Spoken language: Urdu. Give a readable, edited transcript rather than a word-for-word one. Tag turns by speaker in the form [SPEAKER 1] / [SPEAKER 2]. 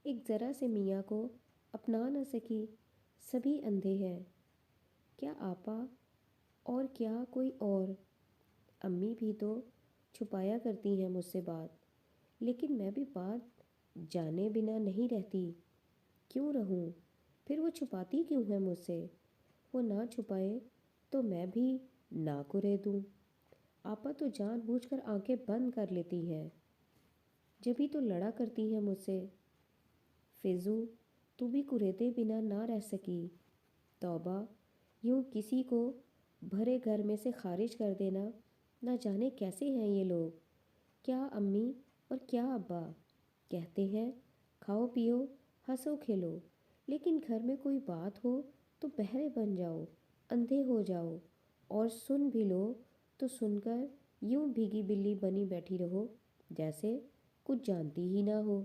[SPEAKER 1] ایک ذرا سے میاں کو اپنا نہ سکی۔ سبھی اندھے ہیں، کیا آپا اور کیا کوئی اور؟ امی بھی تو چھپایا کرتی ہیں مجھ سے بات، لیکن میں بھی بات جانے بنا نہیں رہتی۔ کیوں رہوں؟ پھر وہ چھپاتی کیوں ہے مجھ سے؟ وہ نہ چھپائے تو میں بھی نہ کرے دوں۔ آپا تو جان بوجھ کر آنکھیں بند کر لیتی ہیں، جبھی تو لڑا کرتی ہیں مجھ سے۔ فیضو، تو بھی کریدے بنا نہ رہ سکی۔ توبہ، یوں کسی کو بھرے گھر میں سے خارج کر دینا، نہ جانے کیسے ہیں یہ لوگ۔ کیا امی اور کیا ابا کہتے ہیں، کھاؤ پیو ہنسو کھیلو، لیکن گھر میں کوئی بات ہو تو بہرے بن جاؤ، اندھے ہو جاؤ، اور سن بھی لو تو سن کر یوں بھیگی بلی بنی بیٹھی رہو، جیسے کچھ جانتی ہی نہ ہو۔